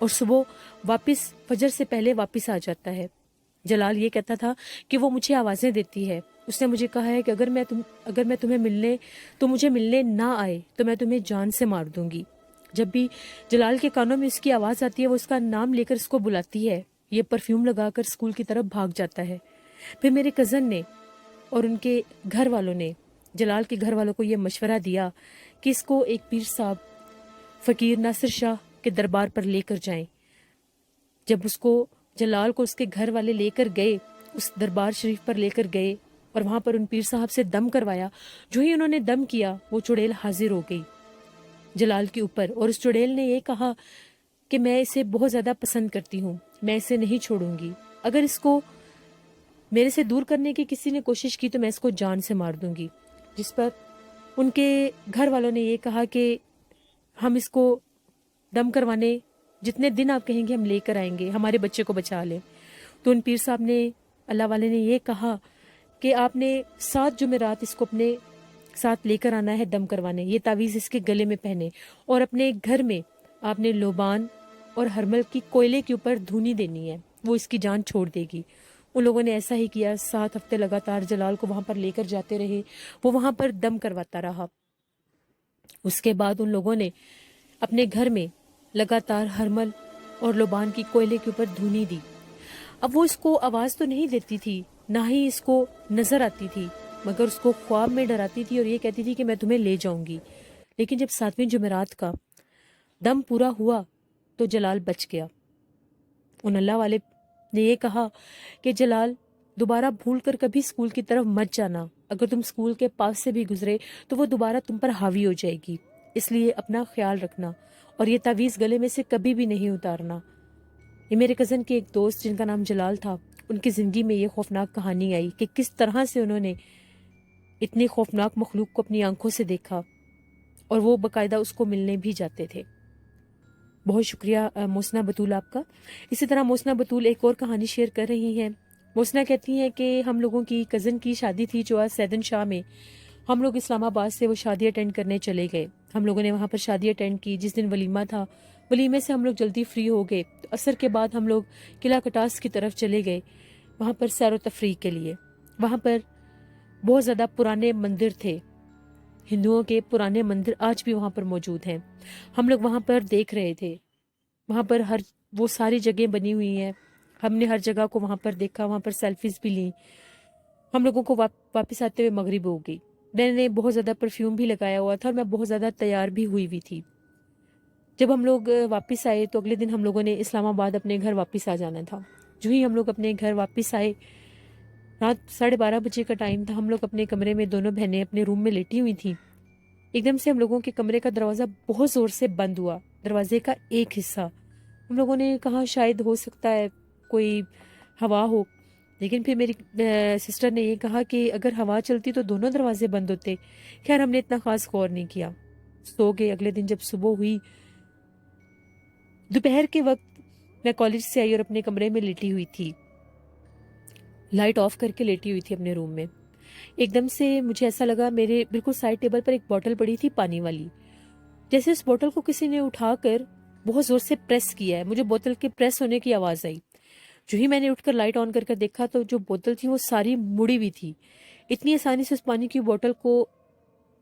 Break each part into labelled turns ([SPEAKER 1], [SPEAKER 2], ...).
[SPEAKER 1] اور صبح واپس فجر سے پہلے واپس آ جاتا ہے۔ جلال یہ کہتا تھا کہ وہ مجھے آوازیں دیتی ہے، اس نے مجھے کہا ہے کہ اگر میں تمہیں مجھے ملنے نہ آئے تو میں تمہیں جان سے مار دوں گی۔ جب بھی جلال کے کانوں میں اس کی آواز آتی ہے وہ اس کا نام لے کر اس کو بلاتی ہے، یہ پرفیوم لگا کر اسکول کی طرف بھاگ جاتا ہے۔ پھر میرے کزن نے اور ان کے گھر والوں نے جلال کے گھر والوں کو یہ مشورہ دیا کہ اس کو ایک پیر صاحب فقیر ناصر شاہ کے دربار پر لے کر جائیں۔ جب جلال کو اس کے گھر والے لے کر گئے، اس دربار شریف پر لے کر گئے اور وہاں پر ان پیر صاحب سے دم کروایا، جو ہی انہوں نے دم کیا وہ چڑیل حاضر ہو گئی جلال کے اوپر، اور اس چڑیل نے یہ کہا کہ میں اسے بہت زیادہ پسند کرتی ہوں، میں اسے نہیں چھوڑوں گی، اگر اس کو میرے سے دور کرنے کی کسی نے کوشش کی تو میں اس کو جان سے مار دوں گی۔ جس پر ان کے گھر والوں نے یہ کہا کہ ہم اس کو دم کروانے جتنے دن آپ کہیں گے ہم لے کر آئیں گے، ہمارے بچے کو بچا لیں۔ تو ان پیر صاحب نے، اللہ والے نے یہ کہا کہ آپ نے 7 جمعرات اس کو اپنے ساتھ لے کر آنا ہے دم کروانے، یہ تعویذ اس کے گلے میں پہنے، اور اپنے گھر میں آپ نے لوبان اور ہرمل کی کوئلے کے اوپر دھونی دینی ہے، وہ اس کی جان چھوڑ دے گی۔ ان لوگوں نے ایسا ہی کیا، 7 ہفتے لگاتار جلال کو وہاں پر لے کر جاتے رہے، وہ وہاں پر دم کرواتا رہا۔ اس کے بعد ان لوگوں نے اپنے گھر میں لگاتار ہرمل اور لوبان کی کوئلے کے اوپر دھونی دی۔ اب وہ اس کو آواز تو نہیں دیتی تھی، نہ ہی اس کو نظر آتی تھی، مگر اس کو خواب میں ڈراتی تھی اور یہ کہتی تھی کہ میں تمہیں لے جاؤں گی۔ لیکن جب 7ویں جمعرات کا دم پورا ہوا تو جلال بچ گیا۔ ان اللہ والے نے یہ کہا کہ جلال دوبارہ بھول کر کبھی اسکول کی طرف مت جانا، اگر تم اسکول کے پاس سے بھی گزرے تو وہ دوبارہ تم پر حاوی ہو جائے گی، اس لیے اپنا خیال رکھنا اور یہ تعویذ گلے میں سے کبھی بھی نہیں اتارنا۔ یہ میرے کزن کے ایک دوست جن کا نام جلال تھا، ان کی زندگی میں یہ خوفناک کہانی آئی کہ کس طرح سے انہوں نے اتنی خوفناک مخلوق کو اپنی آنکھوں سے دیکھا اور وہ باقاعدہ اس کو ملنے بھی جاتے تھے۔ بہت شکریہ محسنہ بطول آپ کا۔ اسی طرح محسنہ بطول ایک اور کہانی شیئر کر رہی ہیں۔ محسنہ کہتی ہیں کہ ہم لوگوں کی کزن کی شادی تھی جو آج سیدن شاہ میں، ہم لوگ اسلام آباد سے وہ شادی اٹینڈ کرنے چلے گئے۔ ہم لوگوں نے وہاں پر شادی اٹینڈ کی، جس دن ولیمہ تھا، ولیمے سے ہم لوگ جلدی فری ہو گئے، عصر کے بعد ہم لوگ قلعہ کٹاس کی طرف چلے گئے وہاں پر سیر و تفریح کے لیے۔ وہاں پر بہت زیادہ پرانے مندر تھے، ہندوؤں کے پرانے مندر آج بھی وہاں پر موجود ہیں۔ ہم لوگ وہاں پر دیکھ رہے تھے، وہاں پر وہ ساری جگہیں بنی ہوئی ہیں، ہم نے ہر جگہ کو وہاں پر دیکھا، وہاں پر سیلفیز بھی لیں۔ ہم لوگوں کو واپس آتے ہوئے مغرب ہو گئی۔ میں نے بہت زیادہ پرفیوم بھی لگایا ہوا تھا اور میں بہت زیادہ تیار بھی ہوئی تھی۔ جب ہم لوگ واپس آئے تو اگلے دن ہم لوگوں نے اسلام آباد اپنے گھر واپس آ جانا تھا۔ جو ہی ہم لوگ اپنے گھر واپس آئے، رات 12:30 بجے کا ٹائم تھا، ہم لوگ اپنے کمرے میں دونوں بہنیں اپنے روم میں لیٹی ہوئی تھیں۔ ایک دم سے ہم لوگوں کے کمرے کا دروازہ بہت زور سے بند ہوا، دروازے کا ایک حصہ۔ ہم لوگوں نے کہا شاید ہو سکتا ہے کوئی ہوا ہو، لیکن پھر میری سسٹر نے یہ کہا کہ اگر ہوا چلتی تو دونوں دروازے بند ہوتے۔ خیر ہم نے اتنا خاص غور نہیں کیا، سو گئے۔ اگلے دن جب صبح ہوئی، دوپہر کے وقت میں کالج سے آئی اور اپنے کمرے میں لیٹی ہوئی تھی، لائٹ آف کر کے لیٹی ہوئی تھی اپنے روم میں۔ ایک دم سے مجھے ایسا لگا میرے بالکل سائڈ ٹیبل پر ایک بوٹل پڑی تھی پانی والی، جیسے اس بوٹل کو کسی نے اٹھا کر بہت زور سے پریس کیا ہے۔ مجھے بوتل کے پریس ہونے کی آواز آئی۔ جو ہی میں نے اٹھ کر لائٹ آن کر دیکھا تو جو بوتل تھی وہ ساری مڑی ہوئی تھی۔ اتنی آسانی سے اس پانی کی بوتل کو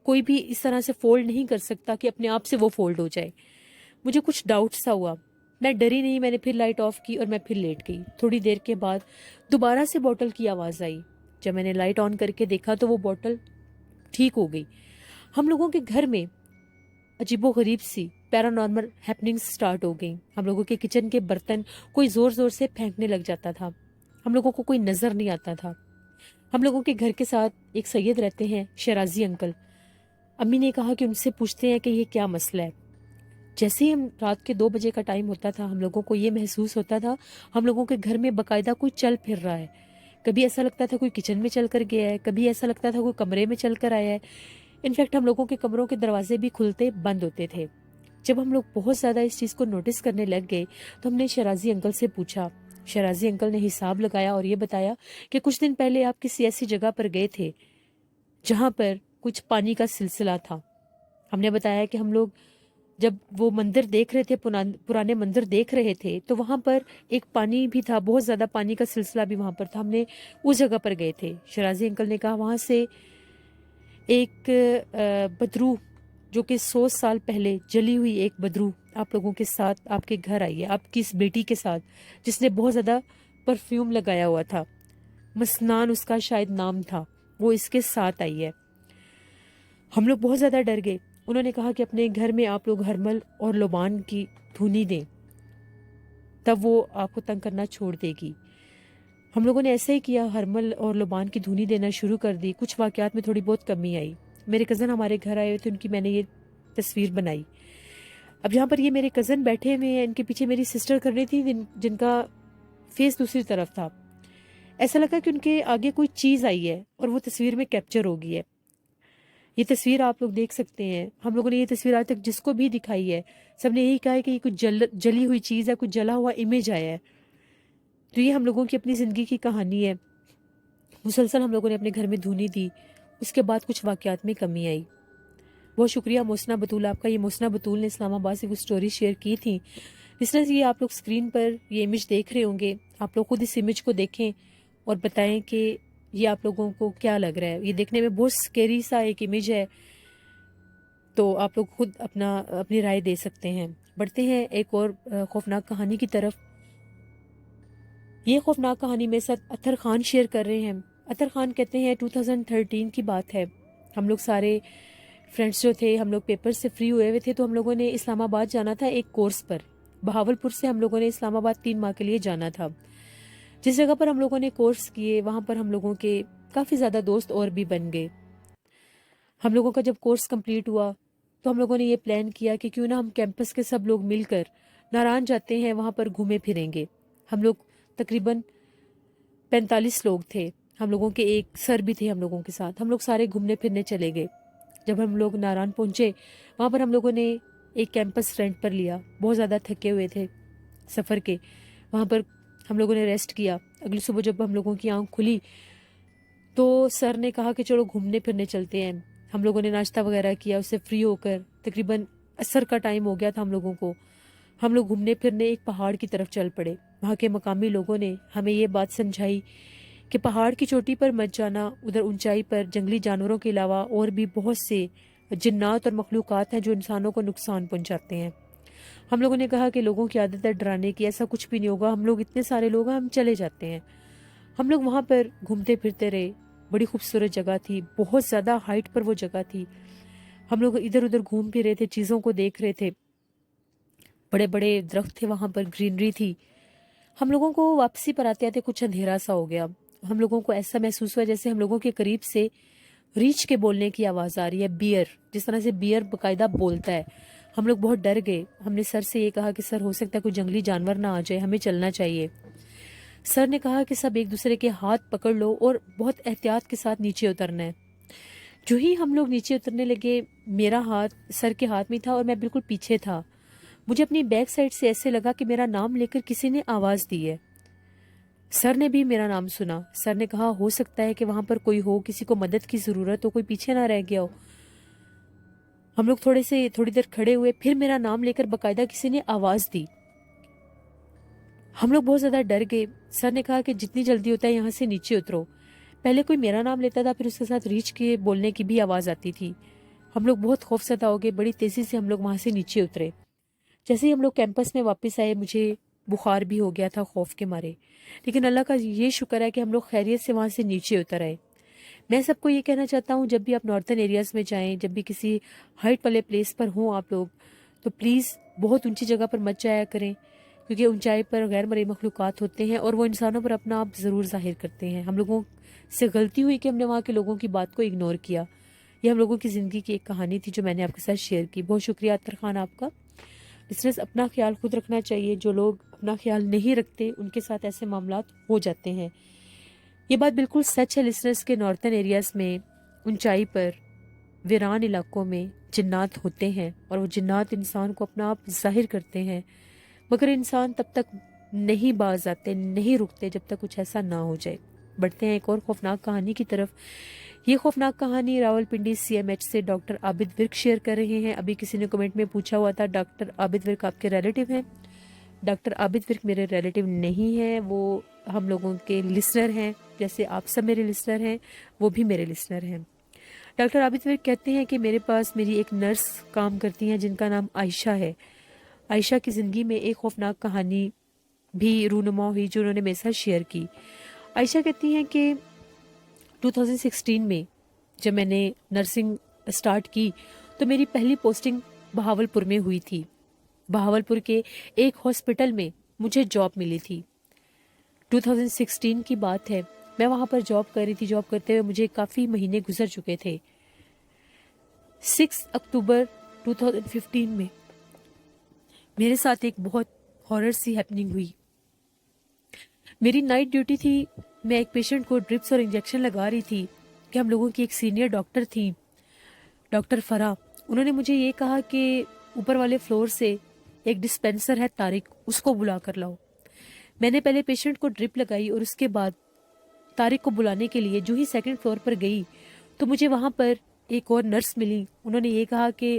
[SPEAKER 1] کوئی بھی اس طرح سے فولڈ نہیں کر سکتا کہ اپنے آپ سے وہ فولڈ ہو جائے۔ مجھے کچھ ڈاؤٹ سا ہوا، میں ڈری نہیں، میں نے پھر لائٹ آف کی اور میں پھر لیٹ گئی۔ تھوڑی دیر کے بعد دوبارہ سے بوتل کی آواز آئی۔ جب میں نے لائٹ آن کر کے دیکھا تو وہ بوتل ٹھیک ہو گئی۔ ہم لوگوں کے گھر میں عجیب و غریب سی پیرانارمل ہیپننگز سٹارٹ ہو گئیں۔ ہم لوگوں کے کچن کے برتن کوئی زور زور سے پھینکنے لگ جاتا تھا، ہم لوگوں کو کوئی نظر نہیں آتا تھا۔ ہم لوگوں کے گھر کے ساتھ ایک سید رہتے ہیں، شیرازی انکل۔ امی نے کہا کہ ان سے پوچھتے ہیں کہ یہ کیا مسئلہ ہے۔ جیسے ہی ہم رات کے 2 بجے کا ٹائم ہوتا تھا، ہم لوگوں کو یہ محسوس ہوتا تھا ہم لوگوں کے گھر میں باقاعدہ کوئی چل پھر رہا ہے۔ کبھی ایسا لگتا تھا کوئی کچن میں چل کر گیا ہے، کبھی ایسا لگتا تھا کوئی کمرے میں چل کر آیا ہے۔ انفیکٹ ہم لوگوں کے کمروں کے دروازے بھی کھلتے بند ہوتے تھے۔ جب ہم لوگ بہت زیادہ اس چیز کو نوٹس کرنے لگ گئے تو ہم نے شیرازی انکل سے پوچھا۔ شیرازی انکل نے حساب لگایا اور یہ بتایا کہ کچھ دن پہلے آپ کسی ایسی جگہ پر گئے تھے جہاں پر کچھ پانی کا سلسلہ تھا۔ ہم نے بتایا کہ ہم لوگ جب وہ مندر دیکھ رہے تھے، پرانے مندر دیکھ رہے تھے، تو وہاں پر ایک پانی بھی تھا، بہت زیادہ پانی کا سلسلہ بھی وہاں پر تھا. ہم نے اس جگہ پر گئے تھے. شرازی انکل نے کہا وہاں سے ایک بدرو جو کہ 100 سال پہلے جلی ہوئی ایک بدرو آپ لوگوں کے ساتھ آپ کے گھر آئی ہے، آپ کی اس بیٹی کے ساتھ، جس نے بہت زیادہ پرفیوم لگایا ہوا تھا، مسنان اس کا شاید نام تھا، وہ اس کے ساتھ آئی ہے. ہم لوگ بہت زیادہ ڈر گئے. انہوں نے کہا کہ اپنے گھر میں آپ لوگ ہرمل اور لوبان کی دھونی دیں، تب وہ آپ کو تنگ کرنا چھوڑ دے گی. ہم لوگوں نے ایسے ہی کیا، ہرمل اور لوبان کی دھونی دینا شروع کر دی. کچھ واقعات میں تھوڑی بہت کمی آئی. میرے کزن ہمارے گھر آئے ہوئے تھے، ان کی میں نے یہ تصویر بنائی. اب جہاں پر یہ میرے کزن بیٹھے ہوئے ہیں، ان کے پیچھے میری سسٹر کر رہی تھی جن کا فیس دوسری طرف تھا. ایسا لگا کہ ان کے آگے کوئی چیز آئی ہے اور وہ تصویر میں کیپچر ہو گئی ہے. یہ تصویر آپ لوگ دیکھ سکتے ہیں. ہم لوگوں نے یہ تصویر آج تک جس کو بھی دکھائی ہے، سب نے یہی کہا ہے کہ یہ کچھ جلی ہوئی چیز ہے، کچھ جلا ہوا امیج آیا ہے. تو یہ ہم لوگوں کی اپنی زندگی کی کہانی ہے. مسلسل ہم لوگوں نے اپنے گھر میں دھونی دی. اس کے بعد کچھ واقعات میں کمی آئی. بہت شکریہ محسنہ بطول آپ کا. یہ محسنہ بطول نے اسلام آباد سے کچھ سٹوری شیئر کی تھی. اس طرح سے یہ آپ لوگ اسکرین پر یہ امیج دیکھ رہے ہوں گے. آپ لوگ خود اس امیج کو دیکھیں اور بتائیں کہ یہ آپ لوگوں کو کیا لگ رہا ہے. یہ دیکھنے میں بہت سکیری سا ایک امیج ہے، تو آپ لوگ خود اپنی رائے دے سکتے ہیں. بڑھتے ہیں ایک اور خوفناک کہانی کی طرف. یہ خوفناک کہانی میرے ساتھ اطہر خان شیئر کر رہے ہیں. اطہر خان کہتے ہیں 2013 کی بات ہے. ہم لوگ سارے فرینڈس جو تھے، ہم لوگ پیپر سے فری ہوئے تھے، تو ہم لوگوں نے اسلام آباد جانا تھا ایک کورس پر. بہاولپور سے ہم لوگوں نے اسلام آباد 3 ماہ کے لیے جانا تھا. جس جگہ پر ہم لوگوں نے کورس کیے، وہاں پر ہم لوگوں کے کافی زیادہ دوست اور بھی بن گئے. ہم لوگوں کا جب کورس کمپلیٹ ہوا تو ہم لوگوں نے یہ پلان کیا کہ کیوں نہ ہم کیمپس کے سب لوگ مل کر ناران جاتے ہیں، وہاں پر گھومے پھریں گے. ہم لوگ تقریباً 45 لوگ تھے. ہم لوگوں کے ایک سر بھی تھے ہم لوگوں کے ساتھ. ہم لوگ سارے گھومنے پھرنے چلے گئے. جب ہم لوگ ناران پہنچے، وہاں پر ہم لوگوں نے ایک کیمپس رینٹ پر لیا. بہت زیادہ تھکے ہوئے تھے سفر کے. وہاں پر ہم لوگوں نے ریسٹ کیا. اگلی صبح جب ہم لوگوں کی آنکھ کھلی تو سر نے کہا کہ چلو گھومنے پھرنے چلتے ہیں. ہم لوگوں نے ناشتہ وغیرہ کیا. اس سے فری ہو کر تقریباً عصر کا ٹائم ہو گیا تھا ہم لوگوں کو. ہم لوگ گھومنے پھرنے ایک پہاڑ کی طرف چل پڑے. وہاں کے مقامی لوگوں نے ہمیں یہ بات سمجھائی کہ پہاڑ کی چوٹی پر مت جانا. ادھر اونچائی پر جنگلی جانوروں کے علاوہ اور بھی بہت سے جنات اور مخلوقات ہیں جو انسانوں کو نقصان پہنچاتے ہیں. ہم لوگوں نے کہا کہ لوگوں کی عادت ہے ڈرانے کی، ایسا کچھ بھی نہیں ہوگا. ہم لوگ اتنے سارے لوگ ہیں، ہم چلے جاتے ہیں. ہم لوگ وہاں پر گھومتے پھرتے رہے. بڑی خوبصورت جگہ تھی، بہت زیادہ ہائٹ پر وہ جگہ تھی. ہم لوگ ادھر ادھر گھوم پھر رہے تھے، چیزوں کو دیکھ رہے تھے. بڑے بڑے درخت تھے وہاں پر، گرینری تھی. ہم لوگوں کو واپسی پر آتے آتے کچھ اندھیرا سا ہو گیا. ہم لوگوں کو ایسا محسوس ہوا جیسے ہم لوگوں کے قریب سے ریچھ کے بولنے کی آواز آ رہی ہے. بیئر، جس طرح سے بیئر باقاعدہ بولتا ہے. ہم لوگ بہت ڈر گئے. ہم نے سر سے یہ کہا کہ سر ہو سکتا ہے کوئی جنگلی جانور نہ آ جائے، ہمیں چلنا چاہیے. سر نے کہا کہ سب ایک دوسرے کے ہاتھ پکڑ لو اور بہت احتیاط کے ساتھ نیچے اترنا ہے. جو ہی ہم لوگ نیچے اترنے لگے، میرا ہاتھ سر کے ہاتھ میں تھا اور میں بالکل پیچھے تھا. مجھے اپنی بیک سائڈ سے ایسے لگا کہ میرا نام لے کر کسی نے آواز دی ہے. سر نے بھی میرا نام سنا. سر نے کہا ہو سکتا ہے کہ وہاں پر کوئی ہو، کسی کو مدد کی ضرورت ہو، کوئی پیچھے نہ رہ گیا ہو. ہم لوگ تھوڑی دیر کھڑے ہوئے. پھر میرا نام لے کر باقاعدہ کسی نے آواز دی. ہم لوگ بہت زیادہ ڈر گئے. سر نے کہا کہ جتنی جلدی ہوتا ہے یہاں سے نیچے اترو. پہلے کوئی میرا نام لیتا تھا، پھر اس کے ساتھ ریچھ کے بولنے کی بھی آواز آتی تھی. ہم لوگ بہت خوفزدہ ہو گئے. بڑی تیزی سے ہم لوگ وہاں سے نیچے اترے. جیسے ہی ہم لوگ کیمپس میں واپس آئے، مجھے بخار بھی ہو گیا تھا خوف کے مارے. لیکن اللہ کا یہ شکر ہے کہ ہم لوگ خیریت سے وہاں سے نیچے اتر آئے. میں سب کو یہ کہنا چاہتا ہوں، جب بھی آپ ناردرن ایریاز میں جائیں، جب بھی کسی ہائٹ والے پلیس پر ہوں آپ لوگ، تو پلیز بہت اونچی جگہ پر مت جایا کریں، کیونکہ اونچائی پر غیر مرئی مخلوقات ہوتے ہیں اور وہ انسانوں پر اپنا آپ ضرور ظاہر کرتے ہیں. ہم لوگوں سے غلطی ہوئی کہ ہم نے وہاں کے لوگوں کی بات کو اگنور کیا. یہ ہم لوگوں کی زندگی کی ایک کہانی تھی جو میں نے آپ کے ساتھ شیئر کی. بہت شکریہ اطہر خان آپ کا. لسنرز، اپنا خیال خود رکھنا چاہیے. جو لوگ اپنا خیال نہیں رکھتے ان کے ساتھ ایسے معاملات ہو جاتے ہیں. یہ بات بالکل سچ ہے لسنرز کے ناردرن ایریاز میں اونچائی پر ویران علاقوں میں جنات ہوتے ہیں اور وہ جنات انسان کو اپنا آپ ظاہر کرتے ہیں، مگر انسان تب تک نہیں باز آتے، نہیں رکتے جب تک کچھ ایسا نہ ہو جائے. بڑھتے ہیں ایک اور خوفناک کہانی کی طرف. یہ خوفناک کہانی راولپنڈی CMH سے ڈاکٹر عابد ورک شیئر کر رہے ہیں۔ ابھی کسی نے کمنٹ میں پوچھا ہوا تھا ڈاکٹر عابد ورک آپ کے ریلیٹیو ہیں؟ ڈاکٹر عابد ورک میرے ریلیٹیو نہیں ہیں، وہ ہم لوگوں کے لسنر ہیں، جیسے آپ سب میرے لسنر ہیں، وہ بھی میرے لسنر ہیں۔ ڈاکٹر عابد ورک کہتے ہیں کہ میرے پاس میری ایک نرس کام کرتی ہیں جن کا نام عائشہ ہے۔ عائشہ کی زندگی میں ایک خوفناک کہانی بھی رونما ہوئی جو انہوں نے میرے ساتھ شیئر کی۔ عائشہ کہتی ہیں کہ 2016 میں جب میں نے نرسنگ اسٹارٹ کی تو میری پہلی پوسٹنگ بہاولپور میں ہوئی تھی۔ بہاولپور کے ایک ہاسپٹل میں مجھے جاب ملی تھی۔ 2016 کی بات ہے، میں وہاں پر جاب کر رہی تھی۔ جاب کرتے ہوئے مجھے کافی مہینے گزر چکے تھے۔ 6 اکتوبر 2015 میں میرے ساتھ ایک بہت ہارر سی ہیپننگ ہوئی۔ میری نائٹ ڈیوٹی تھی، میں ایک پیشنٹ کو ڈرپس اور انجیکشن لگا رہی تھی کہ ہم لوگوں کی ایک سینئر ڈاکٹر تھی، ڈاکٹر فرا۔ انہوں نے مجھے یہ کہا کہ اوپر والے فلور سے ایک ڈسپینسر ہے طارق، اس کو بلا کر لاؤ۔ میں نے پہلے پیشنٹ کو ڈرپ لگائی اور اس کے بعد طارق کو بلانے کے لیے جو ہی سیکنڈ فلور پر گئی تو مجھے وہاں پر ایک اور نرس ملی۔ انہوں نے یہ کہا کہ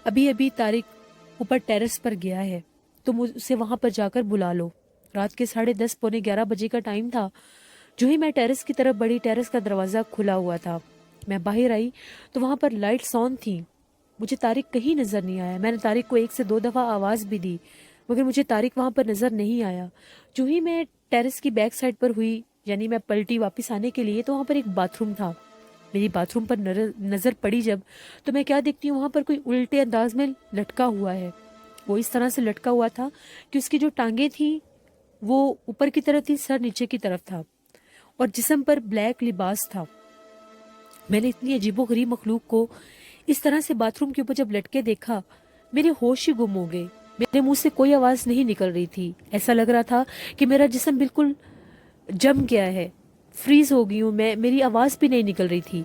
[SPEAKER 1] ابھی طارق اوپر ٹیرس پر گیا ہے، تم اسے وہاں پر جا کر بلا لو۔ رات کے 10:30 پونے 11 بجے کا ٹائم تھا۔ جو ہی میں ٹیرس کی طرف بڑھی، ٹیرس کا دروازہ کھلا ہوا تھا۔ میں باہر آئی تو وہاں پر لائٹس آن تھیں۔ مجھے طارق کہیں نظر نہیں آیا۔ میں نے طارق کو 1 سے 2 دفعہ آواز بھی دی مگر مجھے طارق وہاں پر نظر نہیں آیا۔ جو ہی میں ٹیرس کی بیک سائڈ پر ہوئی، یعنی میں پلٹی واپس آنے کے لیے، تو وہاں پر ایک باتھ روم تھا۔ میری باتھ روم پر نظر پڑی جب، تو میں کیا دیکھتی ہوں، وہاں پر کوئی الٹے انداز میں لٹکا ہوا ہے۔ وہ اس طرح سے لٹکا ہوا تھا کہ اس کی جو ٹانگیں تھیں وہ اوپر کی طرف تھی، سر نیچے کی طرف تھا اور جسم پر بلیک لباس تھا۔ میں نے اتنی عجیب و غریب مخلوق کو اس طرح سے باتھ روم کے اوپر جب لٹکے دیکھا، میرے ہوش ہی گم ہو گئے۔ میرے منہ سے کوئی آواز نہیں نکل رہی تھی۔ ایسا لگ رہا تھا کہ میرا جسم بالکل جم گیا ہے، فریز ہو گئی ہوں میں، میری آواز بھی نہیں نکل رہی تھی۔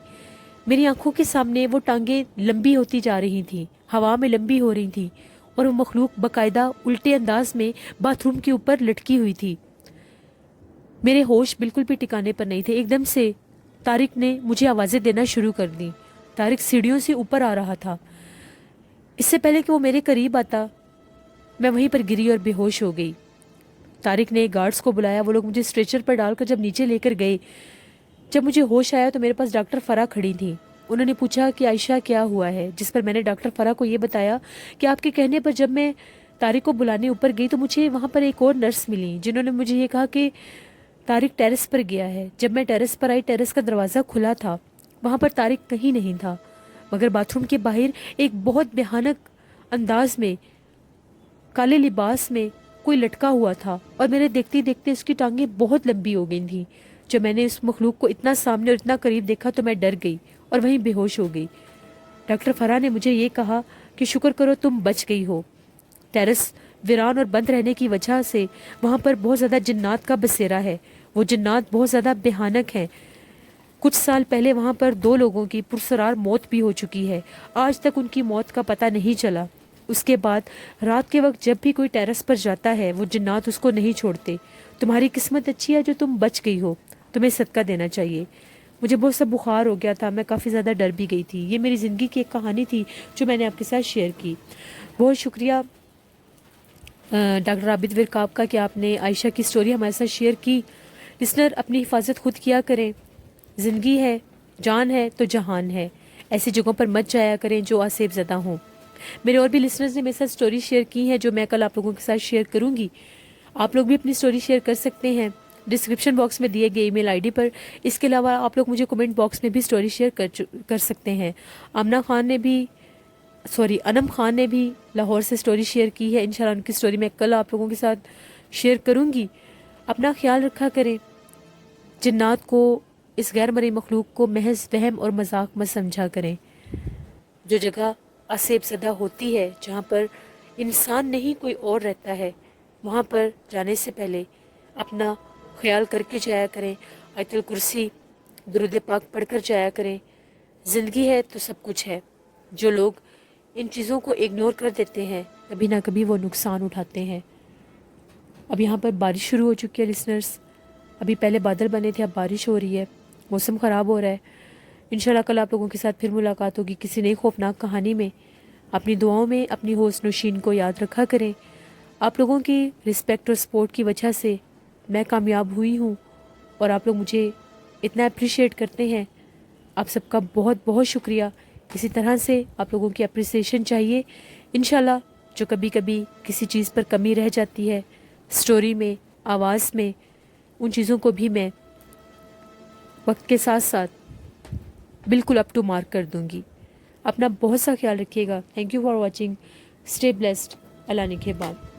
[SPEAKER 1] میری آنکھوں کے سامنے وہ ٹانگیں لمبی ہوتی جا رہی تھیں، ہوا میں لمبی ہو رہی تھیں اور وہ مخلوق باقاعدہ الٹے انداز میں باتھ روم کے اوپر لٹکی ہوئی تھی۔ میرے ہوش بالکل بھی ٹکانے پر نہیں تھے۔ ایک دم سے طارق نے مجھے آوازیں دینا شروع کر دی۔ طارق سیڑھیوں سے اوپر آ رہا تھا۔ اس سے پہلے کہ وہ میرے قریب آتا، میں وہیں پر گری اور بے ہوش ہو گئی۔ طارق نے گارڈز کو بلایا، وہ لوگ مجھے اسٹریچر پر ڈال کر جب نیچے لے کر گئے، جب مجھے ہوش آیا تو میرے پاس ڈاکٹر فرا کھڑی تھی۔ انہوں نے پوچھا کہ عائشہ کیا ہوا ہے، جس پر میں نے ڈاکٹر فرا کو یہ بتایا کہ آپ کے کہنے پر جب میں طارق کو بلانے اوپر گئی تو مجھے وہاں پر ایک اور نرس ملی جنہوں نے مجھے یہ کہا کہ طارق ٹیرس پر گیا ہے۔ جب میں ٹیرس پر آئی، ٹیرس کا دروازہ کھلا تھا، وہاں پر طارق کہیں نہیں تھا، مگر باتھ روم کے باہر ایک بہت بھیانک انداز میں کالے لباس میں کوئی لٹکا ہوا تھا اور میرے دیکھتے دیکھتے اس کی ٹانگیں بہت لمبی ہو گئی تھیں۔ جب میں نے اس مخلوق کو اتنا سامنے اور اتنا قریب دیکھا تو میں ڈر گئی اور وہیں بے ہوش ہو گئی۔ ڈاکٹر فرا نے مجھے یہ کہا کہ شکر کرو تم بچ گئی ہو۔ ٹیرس ویران اور بند رہنے کی وجہ سے وہاں پر بہت زیادہ جنات کا بسیرا ہے۔ وہ جنات بہت زیادہ بھیانک ہیں۔ کچھ سال پہلے وہاں پر 2 لوگوں کی پرسرار موت بھی ہو چکی ہے، آج تک ان کی موت کا پتہ نہیں چلا۔ اس کے بعد رات کے وقت جب بھی کوئی ٹیرس پر جاتا ہے وہ جنات اس کو نہیں چھوڑتے۔ تمہاری قسمت اچھی ہے جو تم بچ گئی ہو، تمہیں صدقہ دینا چاہیے۔ مجھے بہت سا بخار ہو گیا تھا، میں کافی زیادہ ڈر بھی گئی تھی۔ یہ میری زندگی کی ایک کہانی تھی جو میں نے آپ کے ساتھ شیئر کی۔ بہت شکریہ ڈاکٹر عابد ورک آپ کا کہ آپ نے عائشہ کی سٹوری ہمارے ساتھ شیئر کی۔ لسنر، اپنی حفاظت خود کیا کریں۔ زندگی ہے، جان ہے تو جہان ہے۔ ایسی جگہوں پر مت جایا کریں جو آسیب زدہ ہوں۔ میرے اور بھی لسنرز نے میرے ساتھ سٹوری شیئر کی ہیں جو میں کل آپ لوگوں کے ساتھ شیئر کروں گی۔ آپ لوگ بھی اپنی سٹوری شیئر کر سکتے ہیں ڈسکرپشن باکس میں دیے گئے ای میل ID پر۔ اس کے علاوہ آپ لوگ مجھے کمنٹ باکس میں بھی سٹوری شیئر کر سکتے ہیں۔ انم خان نے بھی لاہور سے سٹوری شیئر کی ہے۔ انشاءاللہ ان کی سٹوری میں کل آپ لوگوں کے ساتھ شیئر کروں گی۔ اپنا خیال رکھا کریں۔ جنات کو، اس غیر مرئی مخلوق کو محض وہم اور مذاق مت سمجھا کریں۔ جو جگہ آسیب زدہ ہوتی ہے، جہاں پر انسان نہیں کوئی اور رہتا ہے، وہاں پر جانے سے پہلے اپنا خیال کر کے جایا کریں۔ آیت الکرسی، درود پاک پڑھ کر جایا کریں۔ زندگی ہے تو سب کچھ ہے۔ جو لوگ ان چیزوں کو اگنور کر دیتے ہیں کبھی نہ کبھی وہ نقصان اٹھاتے ہیں۔ اب یہاں پر بارش شروع ہو چکی ہے لسنرز۔ ابھی پہلے بادل بنے تھے، اب بارش ہو رہی ہے، موسم خراب ہو رہا ہے۔ انشاءاللہ کل آپ لوگوں کے ساتھ پھر ملاقات ہوگی کسی نئی خوفناک کہانی میں. اپنی دعاؤں میں اپنی ہوسن و شین کو یاد رکھا کریں. آپ لوگوں کی رسپیکٹ اور سپورٹ کی وجہ سے میں کامیاب ہوئی ہوں اور آپ لوگ مجھے اتنا اپریشیٹ کرتے ہیں. آپ سب کا بہت بہت شکریہ. اسی طرح سے آپ لوگوں کی اپریسیشن چاہیے. انشاءاللہ جو کبھی کبھی کسی چیز پر کمی رہ جاتی ہے سٹوری میں، آواز میں، ان چیزوں کو بھی میں وقت کے ساتھ ساتھ بالکل اپ ٹو مارک کر دوں گی. اپنا بہت سا خیال رکھیے گا. Thank you for watching. Stay blessed. اللہ نگہبان.